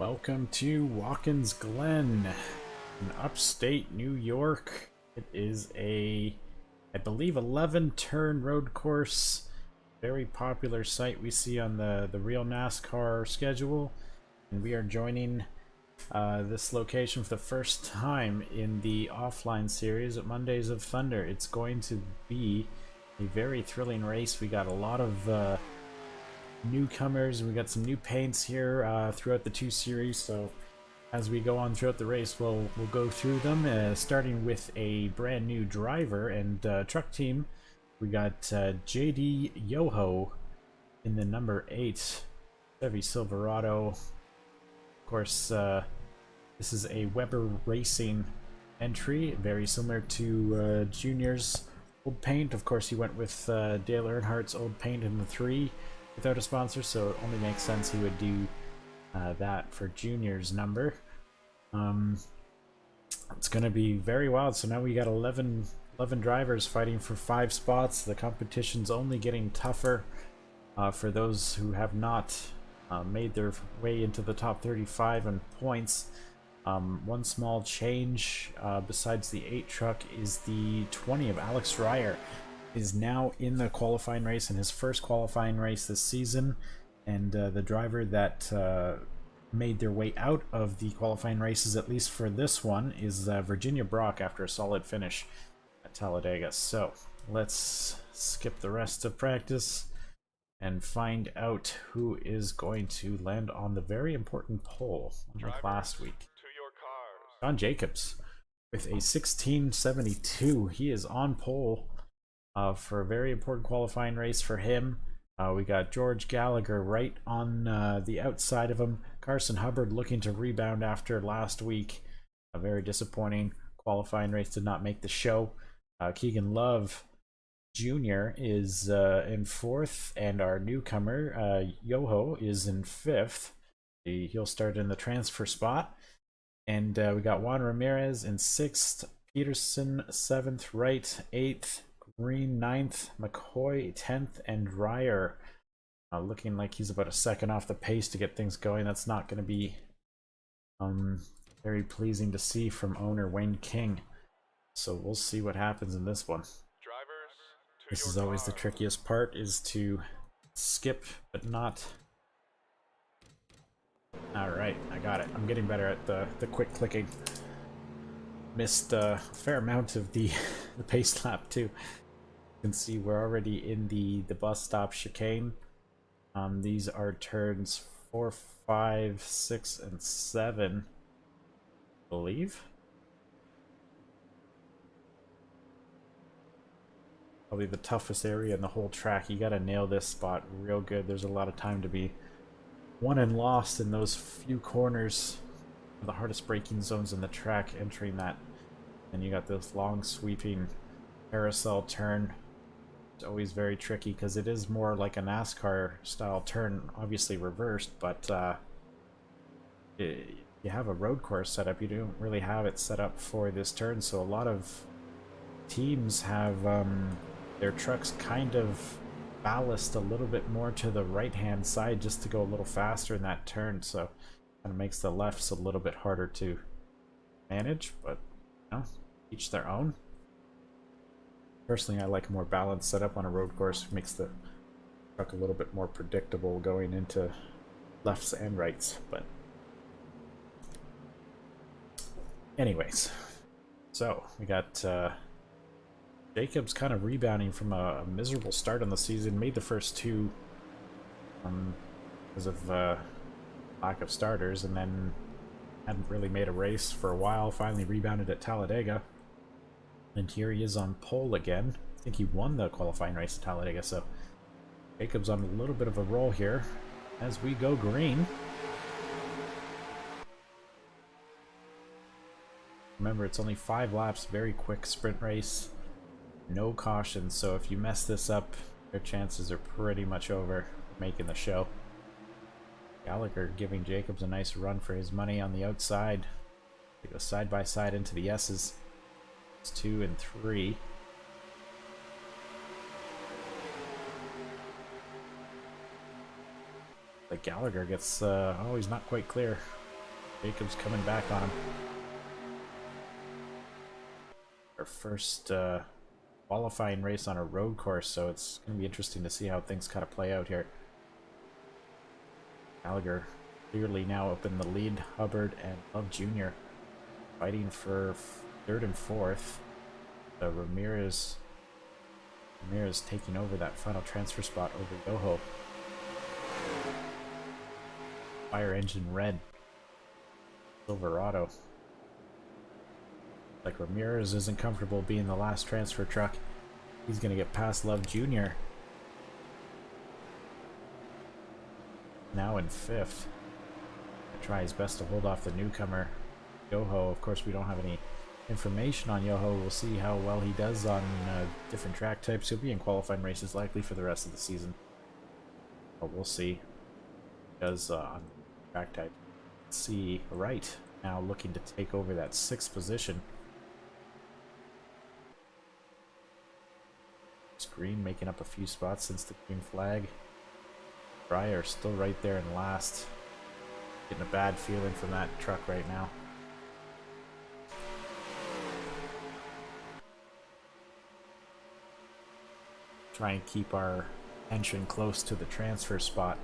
Welcome to Watkins, Glen in upstate New York. It is I believe, 11-turn road course. Very popular site we see on the real NASCAR schedule. And we are joining this location for the first time in the offline series at Mondays of Thunder. It's going to be a very thrilling race. We got a lot of newcomers. We got some new paints here throughout the two series, so as we go on throughout the race we'll go through them, starting with a brand new driver and truck team. We got JD Yoho in the number 8 Chevy Silverado. Of course, this is a Weber Racing entry, very similar to Junior's old paint. Of course, he went with Dale Earnhardt's old paint in the 3 without a sponsor, so it only makes sense he would do that for Junior's number. It's going to be very wild. So now we got 11 drivers fighting for 5 spots. The competition's only getting tougher for those who have not made their way into the top 35 in points. One small change besides the 8 truck is the 20 of Alex Ryer is now in the qualifying race, in his first qualifying race this season, and the driver that made their way out of the qualifying races, at least for this one, is Virginia Brock after a solid finish at Talladega. So let's skip the rest of practice and find out who is going to land on the very important pole, like last week. John Jacobs with a 1672. He is on pole for a very important qualifying race for him. We got George Gallagher right on the outside of him. Carson Hubbard looking to rebound after last week. A very disappointing qualifying race, did not make the show. Keegan Love Jr. is in 4th, and our newcomer, Yoho, is in 5th. He'll start in the transfer spot. And we got Juan Ramirez in 6th, Peterson 7th, Wright 8th, Green 9th, McCoy 10th, and Ryer looking like he's about a second off the pace to get things going. That's not going to be very pleasing to see from owner Wayne King. So we'll see what happens in this one. This is always the trickiest part, is to skip but not. Alright, I got it. I'm getting better at the quick clicking. Missed a fair amount of the pace lap too. You can see we're already in the bus stop chicane. These are turns 4, 5, 6, and 7, I believe. Probably the toughest area in the whole track. You gotta nail this spot real good. There's a lot of time to be won and lost in those few corners. The hardest braking zones in the track, entering that. And you got this long sweeping carousel turn. It's always very tricky because it is more like a NASCAR style turn, obviously reversed, but you have a road course set up. You don't really have it set up for this turn, so a lot of teams have their trucks kind of ballast a little bit more to the right hand side just to go a little faster in that turn, so kind of makes the lefts a little bit harder to manage, but you know, each their own. Personally, I like a more balanced setup on a road course. Makes the truck a little bit more predictable going into lefts and rights. But anyways, so we got Jacobs kind of rebounding from a miserable start on the season. Made the first 2 because of lack of starters, and then hadn't really made a race for a while. Finally rebounded at Talladega, and here he is on pole again. I think he won the qualifying race at Talladega, so Jacobs on a little bit of a roll here as we go green. Remember, it's only 5 laps, very quick sprint race, no caution, so if you mess this up, your chances are pretty much over making the show. Gallagher giving Jacobs a nice run for his money on the outside. They go side by side into the S's. It's 2 and 3. But Gallagher gets, oh, he's not quite clear. Jacobs coming back on him. Our first qualifying race on a road course, so it's going to be interesting to see how things kind of play out here. Gallagher clearly now up in the lead. Hubbard and Love Jr. fighting for third and fourth. Ramirez taking over that final transfer spot over Yoho. Fire engine red. Silverado. Like Ramirez isn't comfortable being the last transfer truck. He's going to get past Love Jr. Now in fifth. Try his best to hold off the newcomer, Yoho. Of course, we don't have any information on Yoho. We'll see how well he does on different track types. He'll be in qualifying races likely for the rest of the season. But we'll see. He does on track type. Let's see, Wright now looking to take over that 6th position. Green making up a few spots since the green flag. Breyer still right there in last. Getting a bad feeling from that truck right now. Try and keep our attention close to the transfer spot,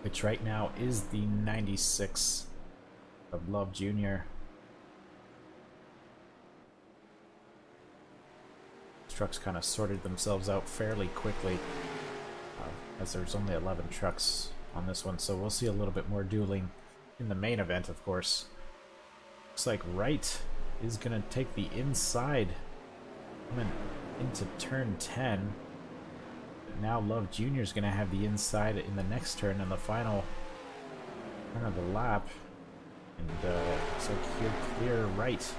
which right now is the 96 of Love Jr. Trucks kind of sorted themselves out fairly quickly, as there's only 11 trucks on this one, so we'll see a little bit more dueling in the main event, of course. Looks like Wright is going to take the inside coming into turn 10. But now Love Jr. is going to have the inside in the next turn, in the final turn of the lap. And looks like he'll clear Wright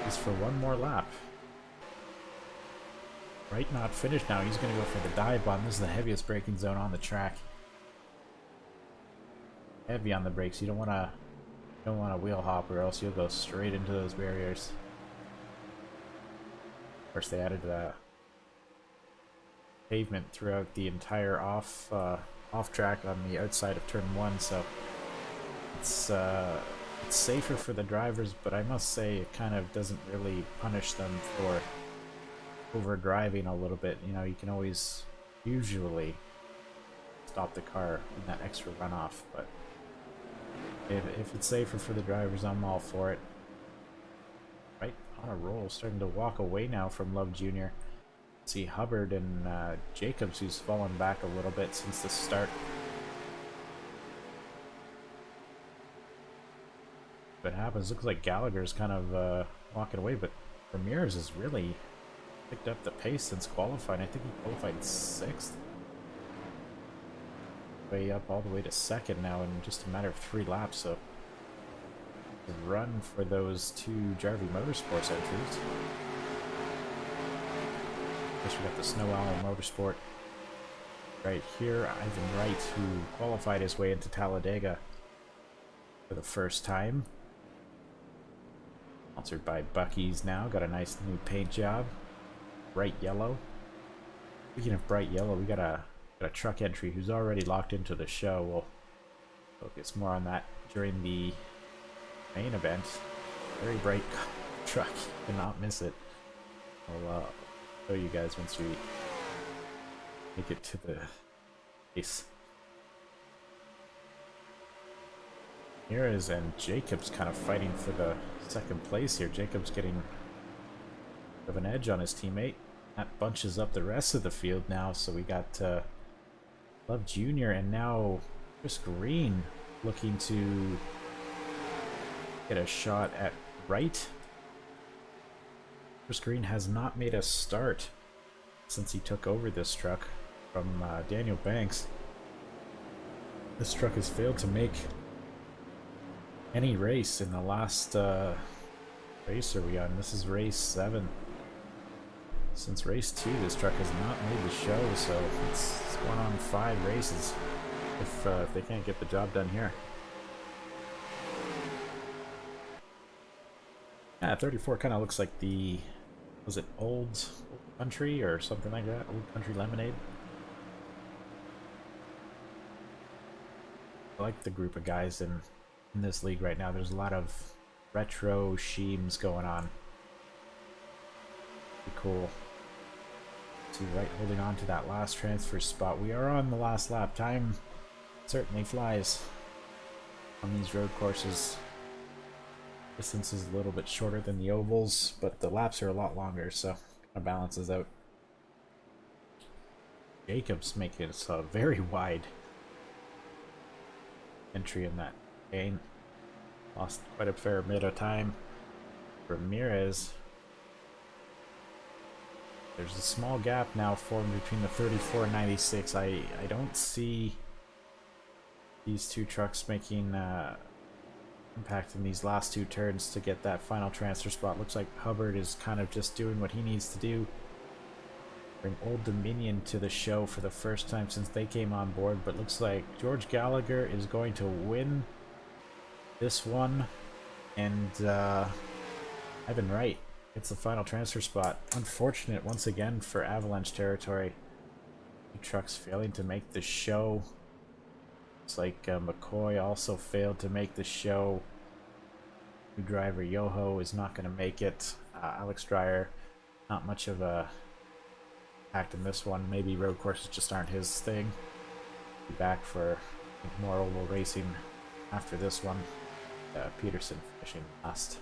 just for one more lap. Wright not finished now. He's going to go for the dive bomb. This is the heaviest braking zone on the track. Heavy on the brakes. You don't want to wheel hop, or else you'll go straight into those barriers. Of course, they added pavement throughout the entire off track on the outside of turn 1, so it's safer for the drivers. But I must say, it kind of doesn't really punish them for over driving a little bit. You know, you can always usually stop the car in that extra runoff, but if it's safer for the drivers, I'm all for it. Right on a roll, starting to walk away now from Love Jr. See Hubbard and Jacobs, who's fallen back a little bit since the start. What happens? Looks like Gallagher's kind of walking away, but Ramirez is really picked up the pace since qualifying. I think he qualified 6th. Way up all the way to 2nd now in just a matter of 3 laps, so the run for those 2 Jarvie Motorsports entries. Guess we got the Snow Owl Motorsport right here. Ivan Wright, who qualified his way into Talladega for the first time. Sponsored by Buc-ee's now. Got a nice new paint job. Bright yellow. Speaking of bright yellow, we got a truck entry who's already locked into the show. We'll focus more on that during the main event. Very bright truck. Cannot miss it. I'll show you guys once we make it to the race. Ramirez and Jacobs kind of fighting for the 2nd place here. Jacobs getting of an edge on his teammate. That bunches up the rest of the field now, so we got Love Jr. and now Chris Green looking to get a shot at Wright. Chris Green has not made a start since he took over this truck from Daniel Banks. This truck has failed to make any race in the last race are we on? This is race 7. Since race 2, this truck has not made the show, so it's going on 5 races if they can't get the job done here. 34 kind of looks like the, was it Old Country or something like that? Old Country Lemonade. I like the group of guys in in this league right now. There's a lot of retro schemes going on. Pretty cool. See, right, holding on to that last transfer spot. We are on the last lap. Time certainly flies on these road courses. Distance is a little bit shorter than the ovals, but the laps are a lot longer, so it kind of balances out. Jacobs making it a very wide entry in that lane. Lost quite a fair bit of time. Ramirez. There's a small gap now formed between the 34 and 96. I don't see these two trucks making impact in these last two turns to get that final transfer spot. Looks like Hubbard is kind of just doing what he needs to do. Bring Old Dominion to the show for the first time since they came on board, but looks like George Gallagher is going to win this one, and Ivan Wright gets the final transfer spot. Unfortunate once again for Avalanche territory. Two trucks failing to make the show. Looks like McCoy also failed to make the show. New driver Yoho is not going to make it. Alex Dreyer, not much of a act in this one. Maybe road courses just aren't his thing. Be back for more oval racing after this one. Peterson finishing last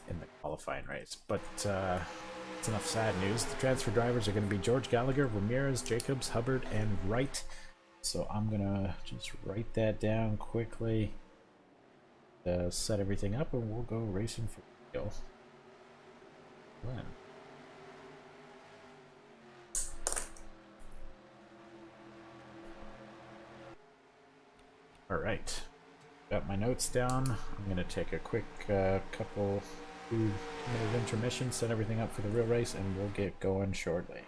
in the qualifying race. But it's enough sad news. The transfer drivers are going to be George Gallagher, Ramirez, Jacobs, Hubbard, and Wright. So I'm going to just write that down quickly. Set everything up, and we'll go racing for real. Glen. Alright, got my notes down. I'm going to take a quick couple 2-minute intermission, set everything up for the real race, and we'll get going shortly.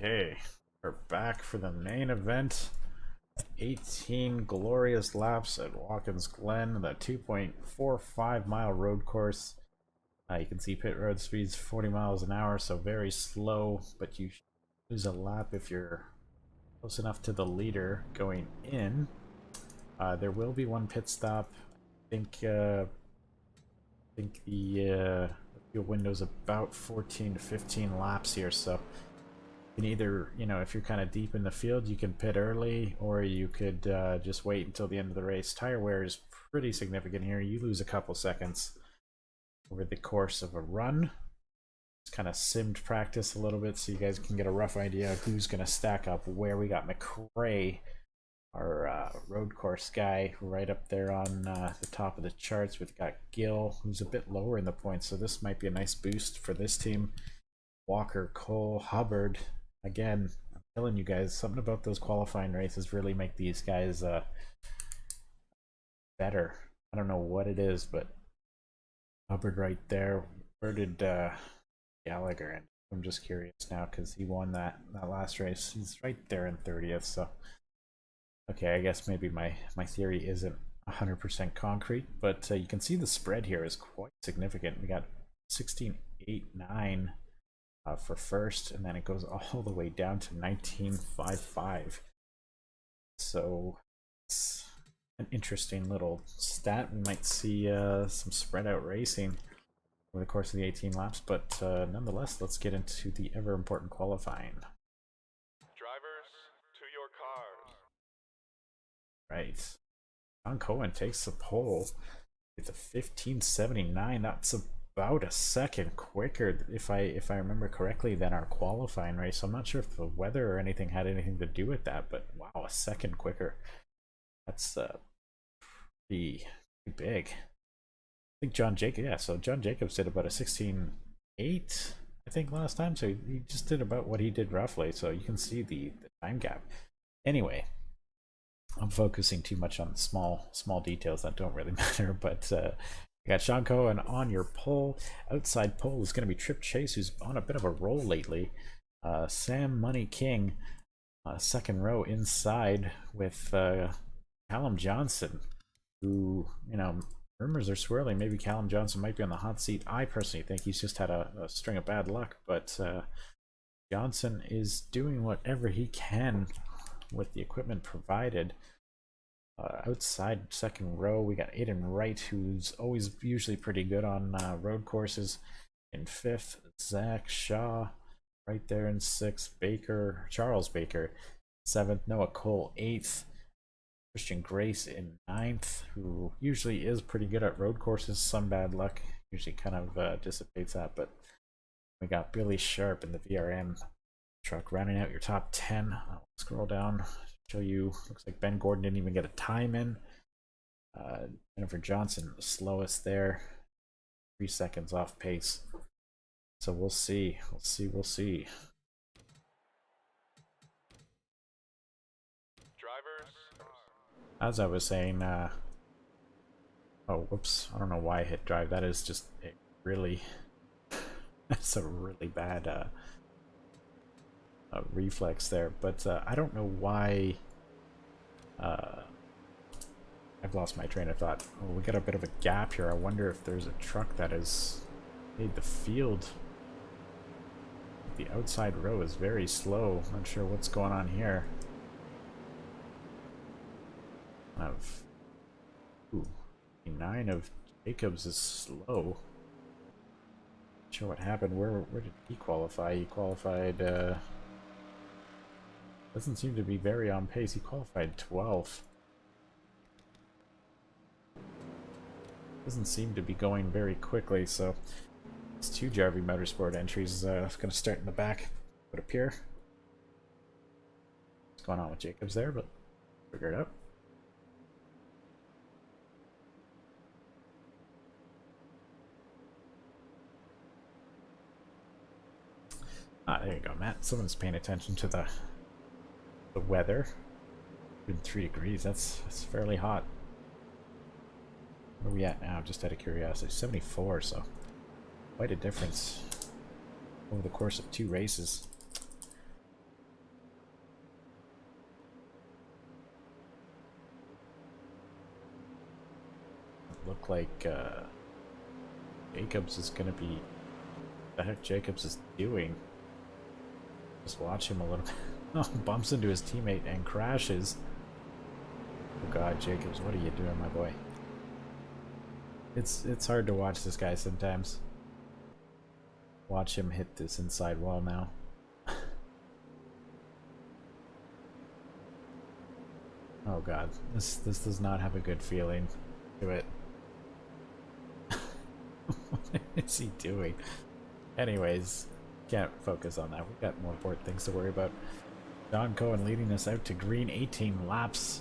Okay, we're back for the main event. 18 glorious laps at Watkins Glen, the 2.45 mile road course. You can see pit road speeds 40 miles an hour, so very slow, but you lose a lap if you're close enough to the leader going in. There will be one pit stop. I think the fuel window's about 14 to 15 laps here, so you can either, if you're kind of deep in the field, you can pit early, or you could just wait until the end of the race. Tire wear is pretty significant here. You lose a couple seconds over the course of a run. It's kind of simmed practice a little bit so you guys can get a rough idea of who's going to stack up where. We got McRae, our road course guy, right up there on the top of the charts. We've got Gill, who's a bit lower in the points, so this might be a nice boost for this team. Walker, Cole, Hubbard. Again, I'm telling you guys, something about those qualifying races really make these guys better. I don't know what it is, but Hubbard right there. Where did Gallagher end? I'm just curious now because he won that last race. He's right there in 30th. So okay, I guess maybe my theory isn't 100% concrete, but you can see the spread here is quite significant. We got 16.89 for first, and then it goes all the way down to 19.55. So it's an interesting little stat. We might see some spread out racing over the course of the 18 laps, but nonetheless, let's get into the ever important qualifying. Drivers, to your cars. Right. John Cohen takes the pole. It's a 15.79. That's about a second quicker, if I remember correctly, than our qualifying race. I'm not sure if the weather or anything had anything to do with that, but wow, a second quicker. That's pretty big. I think John Jacobs, yeah, so John Jacobs did about a 16.8, I think, last time. So he just did about what he did roughly. So you can see the time gap. Anyway, I'm focusing too much on small details that don't really matter. But you got Sean Cohen on your pole. Outside pole is going to be Trip Chase, who's on a bit of a roll lately. Sam Money King, second row inside with Callum Johnson, who, you know, rumors are swirling. Maybe Callum Johnson might be on the hot seat. I personally think he's just had a string of bad luck, but Johnson is doing whatever he can with the equipment provided. Outside second row, we got Aiden Wright, who's always usually pretty good on road courses, in fifth. Zach Shaw right there in sixth. Charles Baker seventh. Noah Cole eighth. Christian Grace in ninth, who usually is pretty good at road courses. Some bad luck usually kind of dissipates that, but we got Billy Sharp in the VRM truck rounding out your top 10. I'll scroll down, show you. Looks like Ben Gordon didn't even get a time in. Jennifer Johnson, the slowest there, 3 seconds off pace. So we'll see. We'll see. As I was saying, oh, whoops, I don't know why I hit drive. That is just a really, that's a really bad reflex there. But I don't know why, I've lost my train of thought. Oh, we got a bit of a gap here. I wonder if there's a truck that has made the field. The outside row is very slow. Not sure what's going on here. Of 9 of Jacobs is slow. Not sure what happened. Where did he qualify? He qualified doesn't seem to be very on pace. He qualified 12th. Doesn't seem to be going very quickly, so it's 2 Jarvie Motorsport entries gonna start in the back. Put up here. What's going on with Jacobs there, but figure it out. Ah, there you go, Matt. Someone's paying attention to the weather. Been 3 degrees. That's fairly hot. Where are we at now? Just out of curiosity, 74. So quite a difference over the course of 2 races. Look like Jacobs is going to be. What the heck Jacobs is doing? Just watch him a little bit. Oh, bumps into his teammate and crashes. Oh God, Jacobs, what are you doing, my boy? It's hard to watch this guy sometimes. Watch him hit this inside wall now. Oh God, this does not have a good feeling to it. What is he doing? Anyways, can't focus on that. We've got more important things to worry about. John Cohen leading us out to green. 18 laps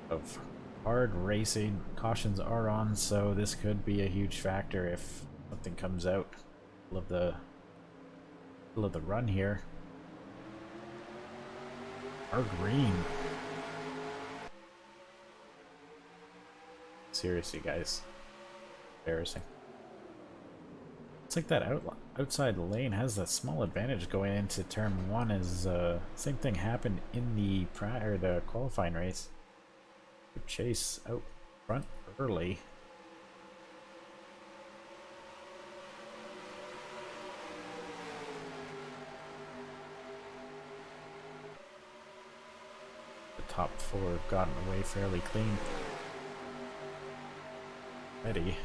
of hard racing. Cautions are on, so this could be a huge factor if something comes out of the run here. Our green. Seriously, guys. Embarrassing. Looks like that outside lane has a small advantage going into turn 1 as same thing happened in the qualifying race. Chase out front early. The top 4 have gotten away fairly clean. Ready.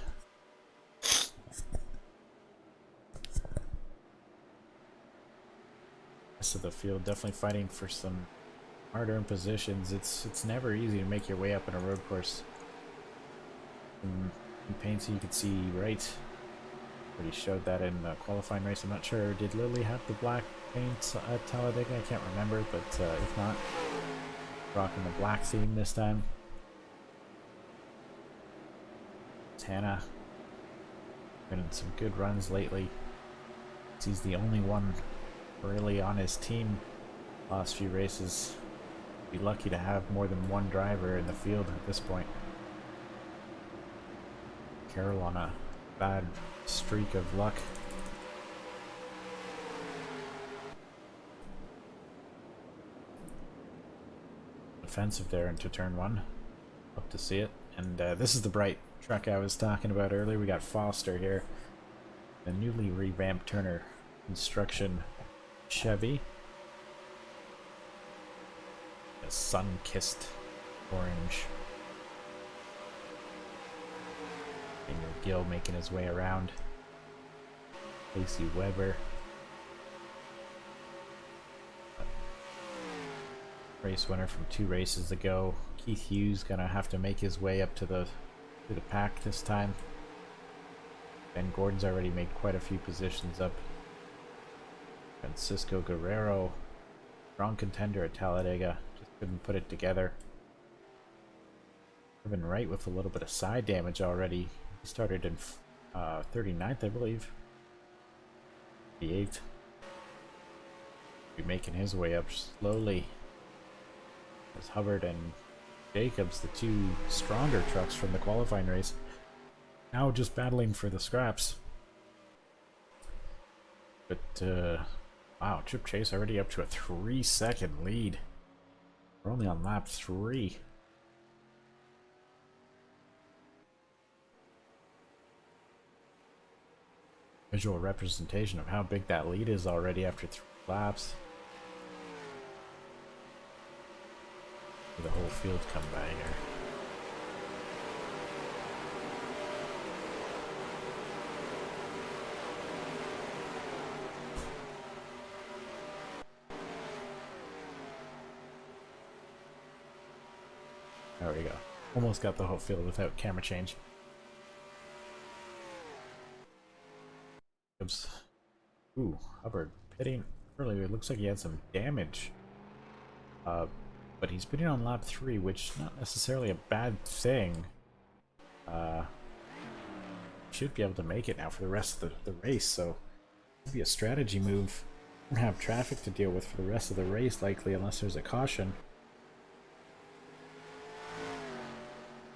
Rest of the field definitely fighting for some hard-earned positions. It's never easy to make your way up in a road course. In paint, so you can see right. Already showed that in the qualifying race. I'm not sure. Did Lily have the black paint at Talladega? I can't remember, but if not, rocking the black theme this time. Hannah winning some good runs lately. He's the only one really on his team last few races. Be lucky to have more than one driver in the field at this point. Carol on a bad streak of luck. Offensive there into turn 1. Hope to see it. And this is the bright truck I was talking about earlier. We got Foster here. The newly revamped Turner Construction Chevy. A sun-kissed orange. Daniel Gill making his way around. Lacey Weber. Race winner from 2 races ago. Keith Hughes gonna have to make his way up to the pack this time. Ben Gordon's already made quite a few positions up. Francisco Guerrero, strong contender at Talladega, just couldn't put it together. Kevin Wright with a little bit of side damage already. He started in 39th, I believe. The 8th. Be making his way up slowly. As Hubbard and Jacobs, the 2 stronger trucks from the qualifying race, now just battling for the scraps. But wow, Chip Chase already up to a 3-second lead. We're only on lap 3. Visual representation of how big that lead is already after 3 laps. The whole field come by here. There we go. Almost got the whole field without camera change. Oops. Ooh, Hubbard pitting earlier. It looks like he had some damage. But he's pitting on lap 3, which is not necessarily a bad thing. Should be able to make it now for the rest of the race, so it'll be a strategy move. We'll have traffic to deal with for the rest of the race, likely, unless there's a caution.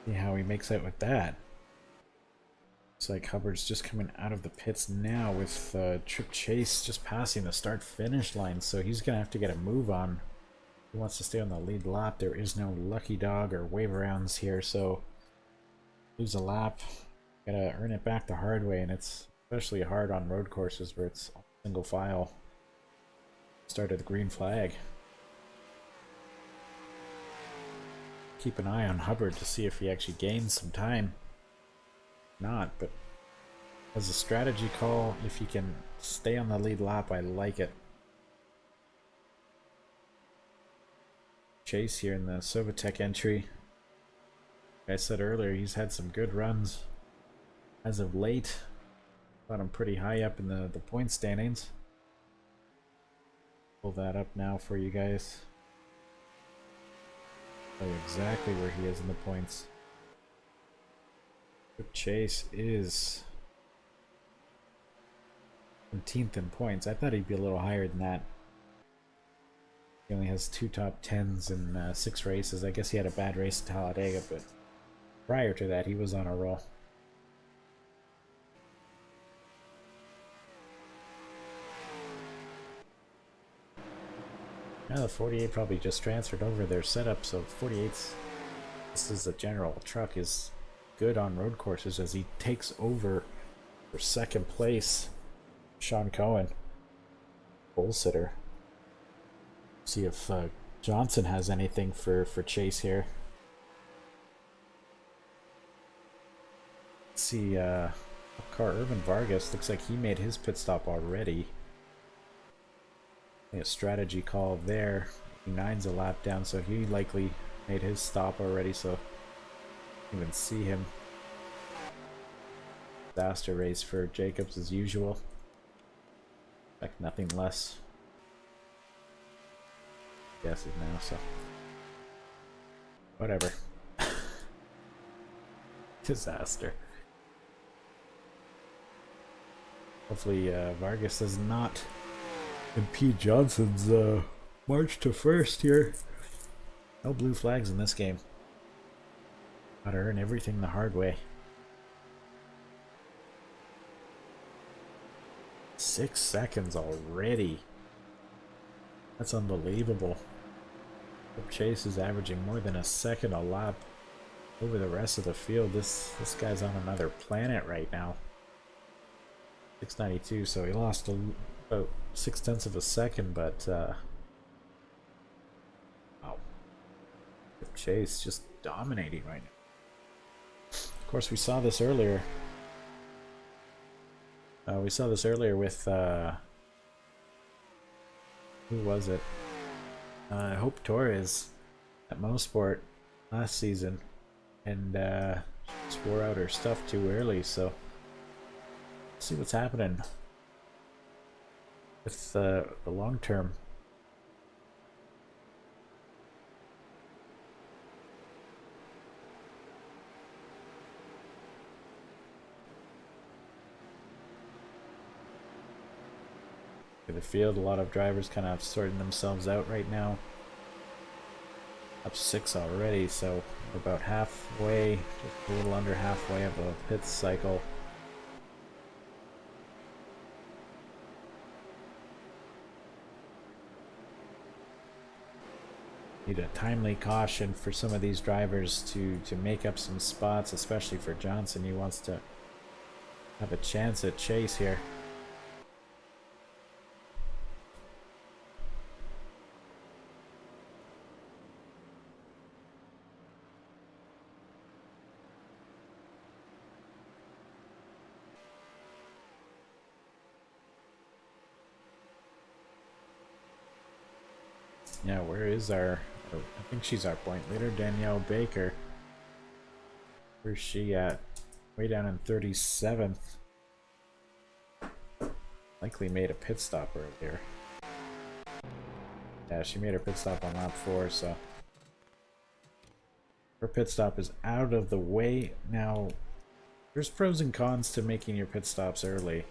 See how he makes out with that. Looks like Hubbard's just coming out of the pits now with Trip Chase just passing the start-finish line, so he's going to have to get a move on. He wants to stay on the lead lap. There is no lucky dog or wave arounds here, so lose a lap. Gotta earn it back the hard way, and it's especially hard on road courses where it's single file. Start of the green flag. Keep an eye on Hubbard to see if he actually gains some time. Not, but as a strategy call, if he can stay on the lead lap, I like it. Chase here in the Sovatech entry. Like I said earlier, he's had some good runs as of late. Got him pretty high up in the point standings. Pull that up now for you guys. Tell you exactly where he is in the points. Chase is 17th in points. I thought he'd be a little higher than that. He only has 2 top 10s in 6 races. I guess he had a bad race at Talladega, but prior to that, he was on a roll. Now the 48 probably just transferred over their setup, so 48's, this is a general truck, is good on road courses as he takes over for second place. Sean Cohen, pole sitter. See if Johnson has anything for Chase here. Let's see, car Irvin Vargas looks like he made his pit stop already. A strategy call there. 9's a lap down, so he likely made his stop already, so you can even see him. Disaster race for Jacobs as usual. Like nothing less. Guesses now, so whatever. Disaster. Hopefully Vargas does not impede Johnson's march to first here. No blue flags in this game. Gotta earn everything the hard way. 6 seconds already. That's unbelievable. Chase is averaging more than a second a lap over the rest of the field. This guy's on another planet right now. 692, so he lost about 0.6 of a second, but wow. Chase just dominating right now. Of course, we saw this earlier. With who was it? Hope Torres at Mosport last season, and just wore out her stuff too early. So let's see what's happening with the long term. The field, a lot of drivers kind of sorting themselves out right now. Up 6 already, so we're about halfway, just a little under halfway of a pit cycle. Need a timely caution for some of these drivers to make up some spots, especially for Johnson. He wants to have a chance at Chase here. Yeah, where is our... I think she's our point leader, Danielle Baker. Where's she at? Way down in 37th. Likely made a pit stop earlier. Yeah, she made her pit stop on lap 4, so... her pit stop is out of the way. Now, there's pros and cons to making your pit stops early.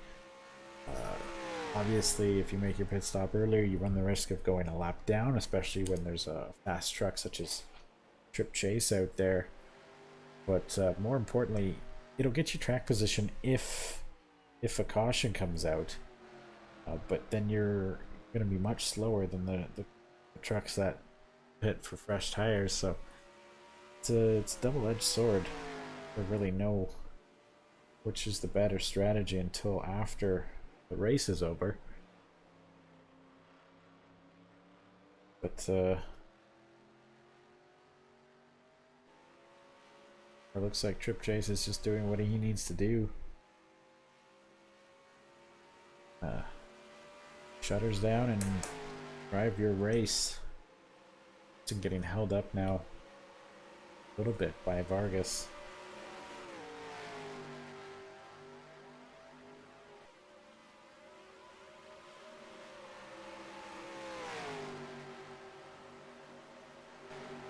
Obviously, if you make your pit stop earlier, you run the risk of going a lap down, especially when there's a fast truck such as Trip Chase out there. But more importantly, it'll get you track position if a caution comes out. But then you're going to be much slower than the trucks that pit for fresh tires. So it's a double-edged sword. I don't really know which is the better strategy until after the race is over. But it looks like Trip Chase is just doing what he needs to do. Shutters down and drive your race. It's getting held up now a little bit by Vargas.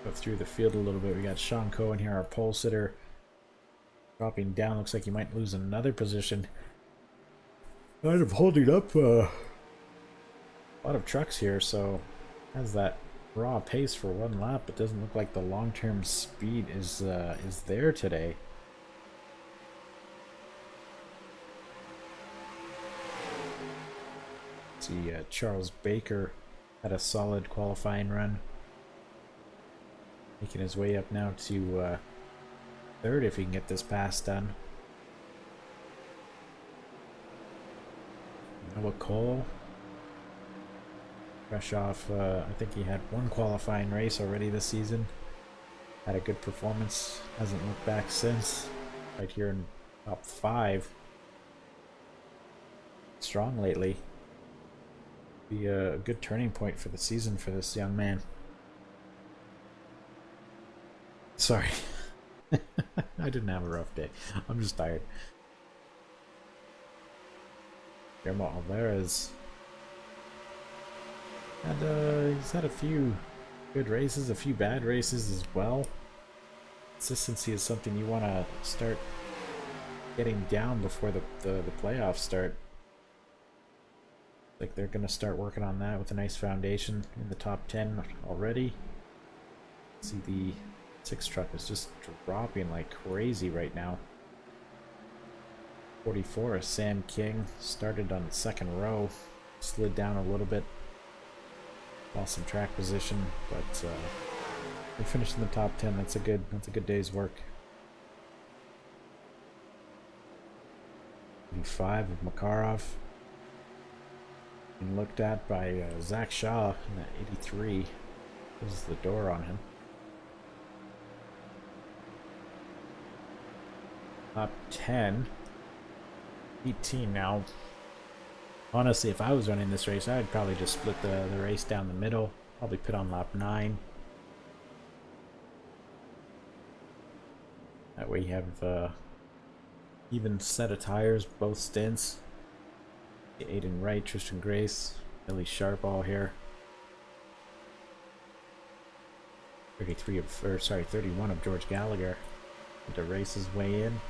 Go through the field a little bit. We got Sean Cohen here, our pole sitter, dropping down. Looks like he might lose another position. Kind of holding up a lot of trucks here, so has that raw pace for one lap, but doesn't look like the long-term speed is there today. See, Charles Baker had a solid qualifying run, making his way up now to third if he can get this pass done. Noah Cole, fresh off, I think he had one qualifying race already this season. Had a good performance, hasn't looked back since. Right here in top 5. Strong lately. Be a good turning point for the season for this young man. Sorry. I didn't have a rough day. I'm just tired. Guillermo Alvarez. And he's had a few good races, a few bad races as well. Consistency is something you want to start getting down before the playoffs start. Like they're going to start working on that with a nice foundation in the top 10 already. See, the 6 truck is just dropping like crazy right now. 44, Sam King started on the second row, slid down a little bit, lost some track position, but they finished in the top 10. That's a good day's work. 5 of Makarov. Being looked at by Zach Shaw in that 83. Closes the door on him. Top 10. 18 now. Honestly, if I was running this race, I'd probably just split the race down the middle. Probably put on lap 9. That way you have even set of tires, both stints. Aiden Wright, Tristan Grace, Billy Sharp all here. 31 of George Gallagher. The race is way in.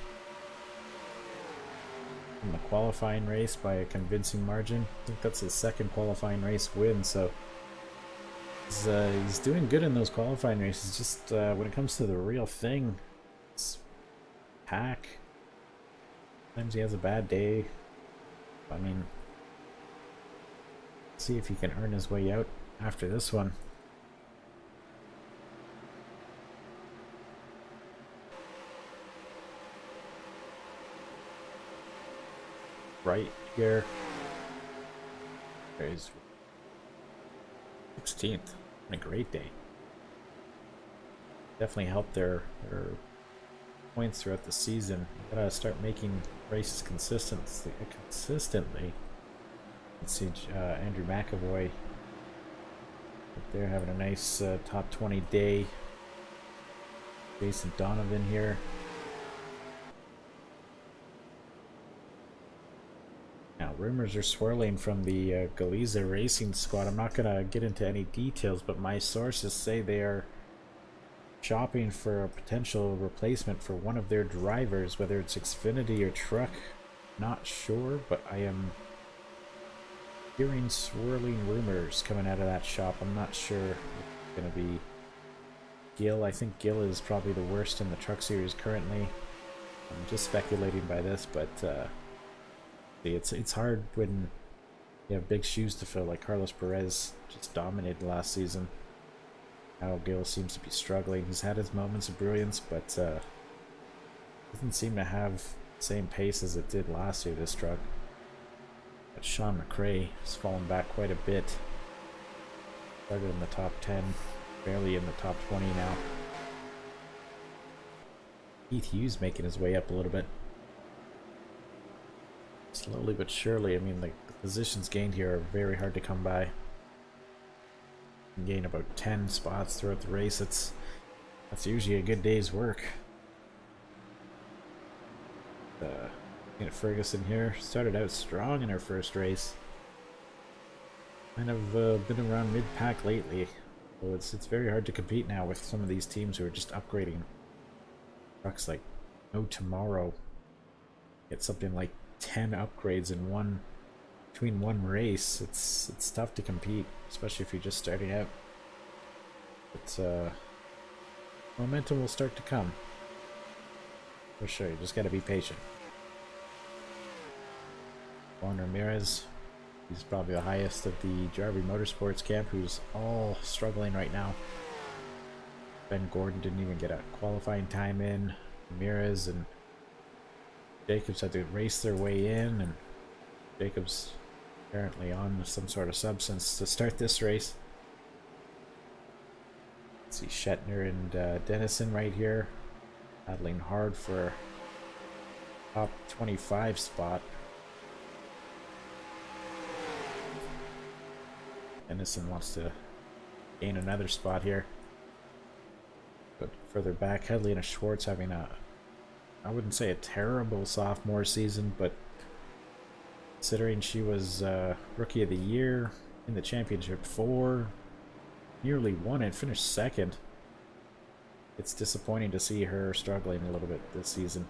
In the qualifying race by a convincing margin. I think that's his second qualifying race win, so he's doing good in those qualifying races. Just when it comes to the real thing, it's pack. Sometimes he has a bad day. I mean, see if he can earn his way out after this one. Right here. There's 16th. A great day. Definitely helped their points throughout the season. You gotta start making races consistently. Let's see, Andrew McAvoy. They're having a nice top 20 day. Jason Donovan here. Now, rumors are swirling from the Galiza Racing Squad. I'm not going to get into any details, but my sources say they are shopping for a potential replacement for one of their drivers, whether it's Xfinity or Truck. Not sure, but I am hearing swirling rumors coming out of that shop. I'm not sure if it's going to be Gill. I think Gill is probably the worst in the Truck Series currently. I'm just speculating by this, but it's hard when you have big shoes to fill, like Carlos Perez just dominated last season. Now Gill seems to be struggling. He's had his moments of brilliance, but doesn't seem to have the same pace as it did last year, this truck. But Sean McRae has fallen back quite a bit. Started in the top 10, barely in the top 20 now. Keith Hughes making his way up a little bit. Slowly but surely. I mean, the positions gained here are very hard to come by. You can gain about 10 spots throughout the race. That's usually a good day's work. Ferguson here started out strong in her first race. Kind of been around mid-pack lately. So it's very hard to compete now with some of these teams who are just upgrading trucks like no tomorrow. Get something like 10 upgrades in between one race. It's tough to compete, especially if you're just starting out. But momentum will start to come. For sure, you just gotta be patient. Juan Ramirez, he's probably the highest of the Jarvie Motorsports camp, who's all struggling right now. Ben Gordon didn't even get a qualifying time in. Ramirez and Jacobs had to race their way in, and Jacobs apparently on some sort of substance to start this race. Let's see Shetner and Dennison right here, battling hard for top 25 spot. Dennison wants to gain another spot here. But further back, Headley and Schwartz having a, I wouldn't say a terrible sophomore season, but considering she was Rookie of the Year in the championship 4, nearly won it, finished second. It's disappointing to see her struggling a little bit this season.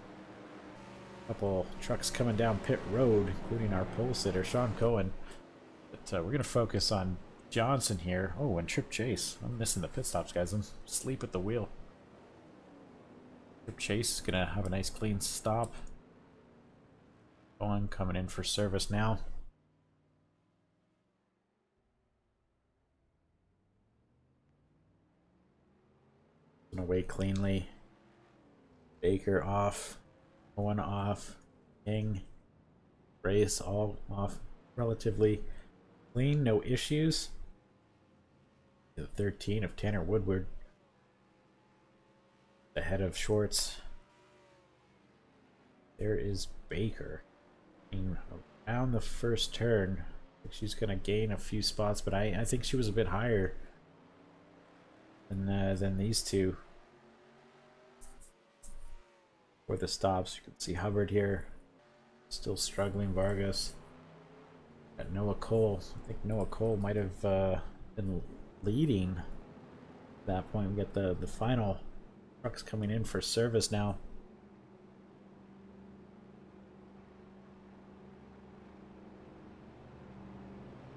Couple trucks coming down pit road, including our pole sitter, Sean Cohen. But we're going to focus on Johnson here. Oh, and Trip Chase. I'm missing the pit stops, guys. I'm asleep at the wheel. Trip Chase is going to have a nice clean stop. Cohen coming in for service now. Away cleanly. Baker off. Cohen off. King. Race all off relatively clean, no issues. The 13 of Tanner Woodward ahead of Schwartz. There is Baker around the first turn. I think she's gonna gain a few spots, but I think she was a bit higher than these two. For the stops, you can see Hubbard here, still struggling. Vargas. Got Noah Cole. I think Noah Cole might have been leading at that point. We got the final trucks coming in for service now.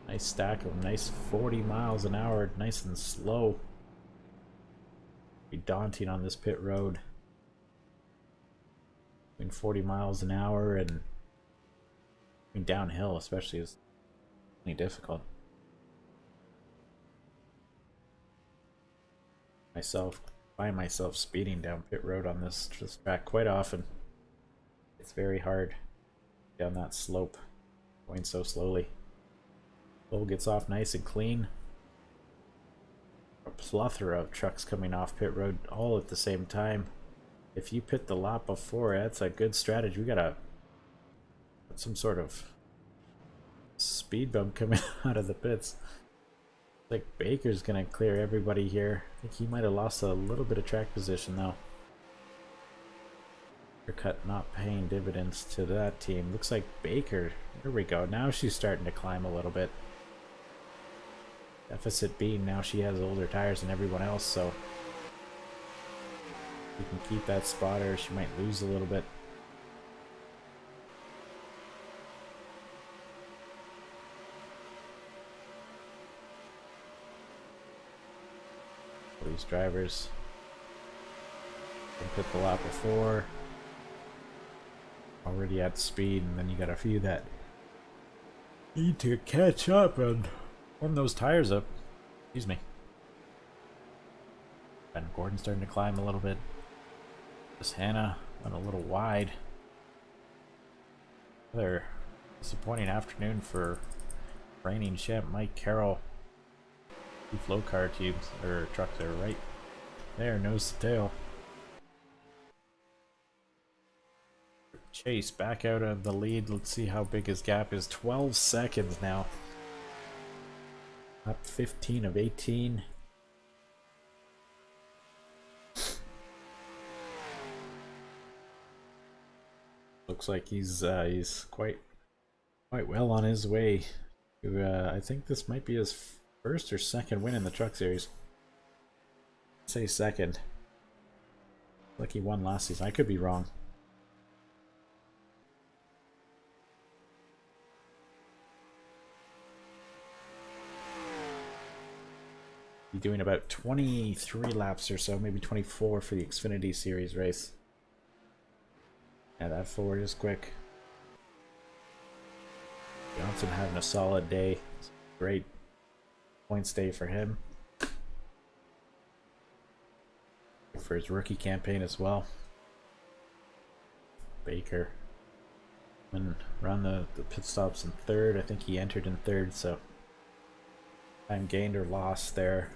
Nice stack of nice 40 miles an hour, nice and slow. Be daunting on this pit road. Between 40 miles an hour and downhill especially is really difficult. Find myself speeding down pit road on this track quite often. It's very hard down that slope, going so slowly. Cole gets off nice and clean. A plethora of trucks coming off pit road all at the same time. If you pit the lap before, that's a good strategy. We got some sort of speed bump coming out of the pits. Like Baker's gonna clear everybody here. I think he might have lost a little bit of track position though. Cut not paying dividends to that team. Looks like Baker. There we go. Now she's starting to climb a little bit. Deficit being now she has older tires than everyone else, so you can keep that spot or she might lose a little bit. These drivers can pit the lap before, already at speed, and then you got a few that need to catch up and warm those tires up. Excuse me. Ben Gordon starting to climb a little bit. This Hannah went a little wide. Another disappointing afternoon for reigning champ Mike Carroll. Two flow car teams or trucks are right there, nose to tail. Chase back out of the lead. Let's see how big his gap is. 12 seconds now. Up 15 of 18. Looks like he's quite well on his way to, I think this might be his first or second win in the Truck Series. I'd say second. Like he won last season. I could be wrong. Be doing about 23 laps or so, maybe 24 for the Xfinity Series race. Yeah, that forward is quick. Johnson having a solid day. Great points day for him. For his rookie campaign as well. Baker. And around the pit stops in third. I think he entered in third, so time gained or lost there.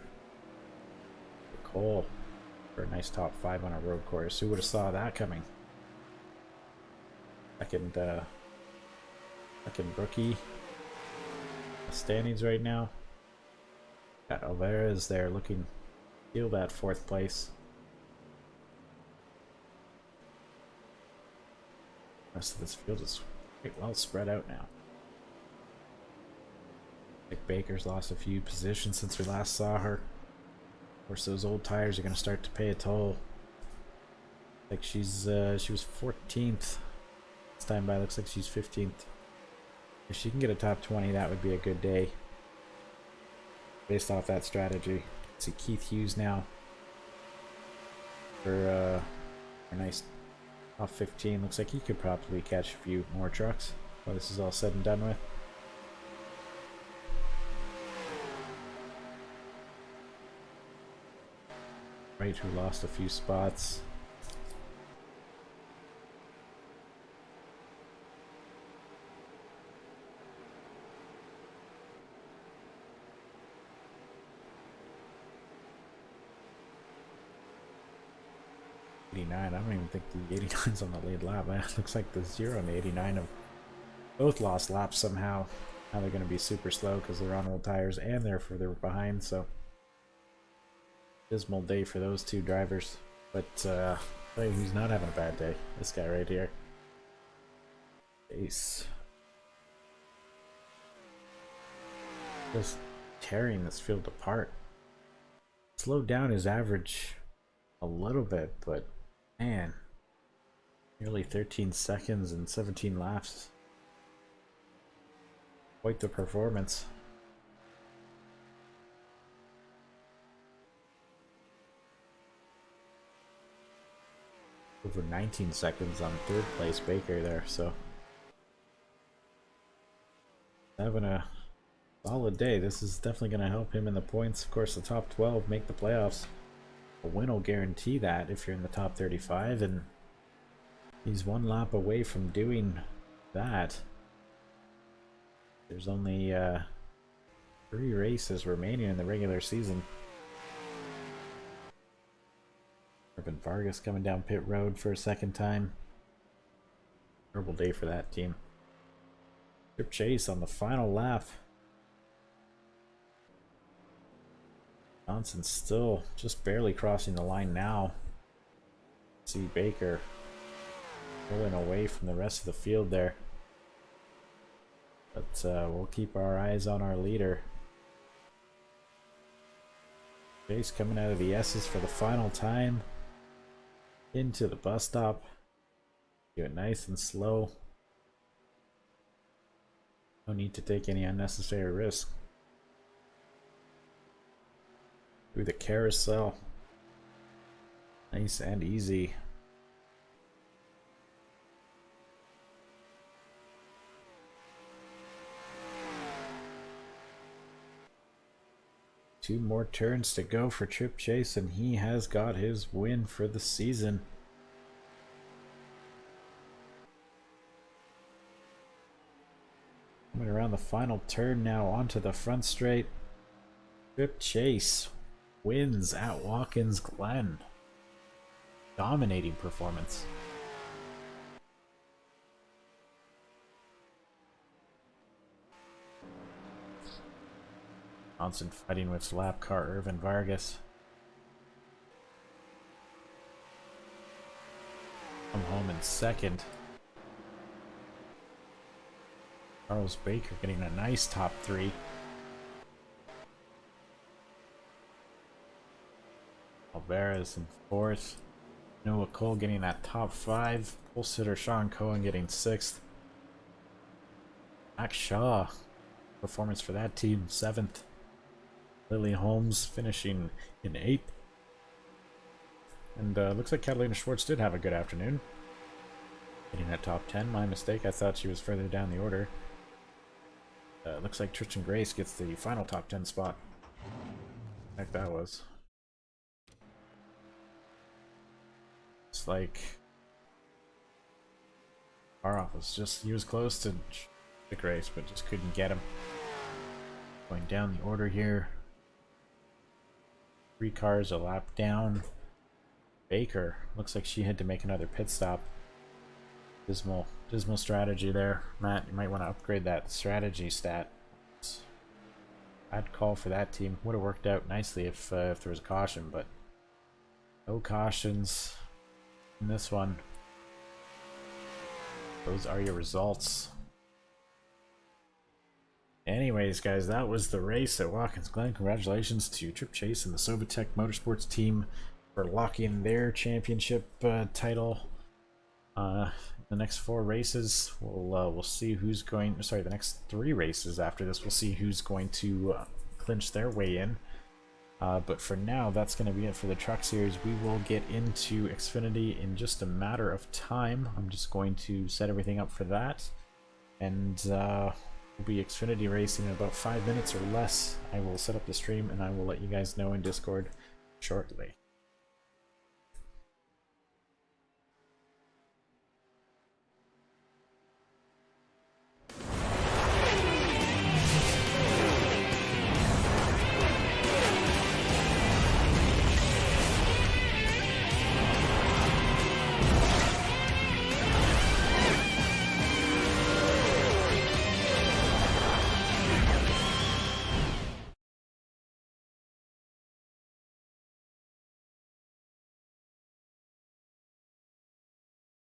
Cole for a nice top 5 on a road course. Who would have saw that coming? Second rookie standings right now. Got Alvarez there looking steal that 4th place. The rest of this field is quite well spread out now. I think Baker's lost a few positions since we last saw her. Of course, those old tires are going to start to pay a toll. Like she was 14th this time by. Looks like she's 15th. If she can get a top 20, that would be a good day. Based off that strategy. See Keith Hughes now for a nice top 15. Looks like he could probably catch a few more trucks while this is all said and done with. Right, who lost a few spots. I don't even think the 89's on the lead lap. It looks like the 0 and the 89 have both lost laps somehow. Now they're going to be super slow because they're on old tires and they're further behind, so dismal day for those two drivers. But hey, who's not having a bad day? This guy right here. Ace. Just tearing this field apart. Slowed down his average a little bit, but man, nearly 13 seconds and 17 laps. Quite the performance. Over 19 seconds on 3rd place Baker there, so having a solid day. This is definitely going to help him in the points. Of course, the top 12 make the playoffs. A win will guarantee that if you're in the top 35, and he's 1 lap away from doing that. There's only 3 races remaining in the regular season. Urban Vargas coming down pit road for a 2nd time. Terrible day for that team. Chip Chase on the final lap. Johnson still just barely crossing the line now. See Baker pulling away from the rest of the field there. But we'll keep our eyes on our leader. Chase coming out of the S's for the final time. Into the bus stop. Do it nice and slow. No need to take any unnecessary risk. Through the carousel. Nice and easy. Two more turns to go for Chip Chase, and he has got his win for the season. Coming around the final turn now onto the front straight. Chip Chase wins at Watkins Glen. Dominating performance. Johnson fighting with lap car Urban Vargas. Come home in 2nd. Charles Baker getting a nice top 3. Alvarez in 4th. Noah Cole getting that top 5. Pole sitter Sean Cohen getting 6th. Max Shaw, performance for that team, 7th. Lily Holmes finishing in 8th. And looks like Catalina Schwartz did have a good afternoon. Getting that top 10, my mistake. I thought she was further down the order. Looks like Tristan Grace gets the final top 10 spot. Heck, that was. It's like Baroff was he was close to Grace, but just couldn't get him. Going down the order here. 3 cars a lap down. Baker looks like she had to make another pit stop. Dismal strategy there. Matt, you might want to upgrade that strategy stat. Bad call for that team. Would have worked out nicely if there was a caution, but no cautions in this one. Those are your results. Anyways, guys, that was the race at Watkins Glen. Congratulations to Trip Chase and the Sobatech Motorsports team for locking their championship title. The next 4 races, we'll see who's going. Sorry, the next 3 races after this, we'll see who's going to clinch their way in. But for now, that's going to be it for the Truck Series. We will get into Xfinity in just a matter of time. I'm just going to set everything up for that, and we'll be Xfinity racing in about 5 minutes or less. I will set up the stream, and I will let you guys know in Discord shortly.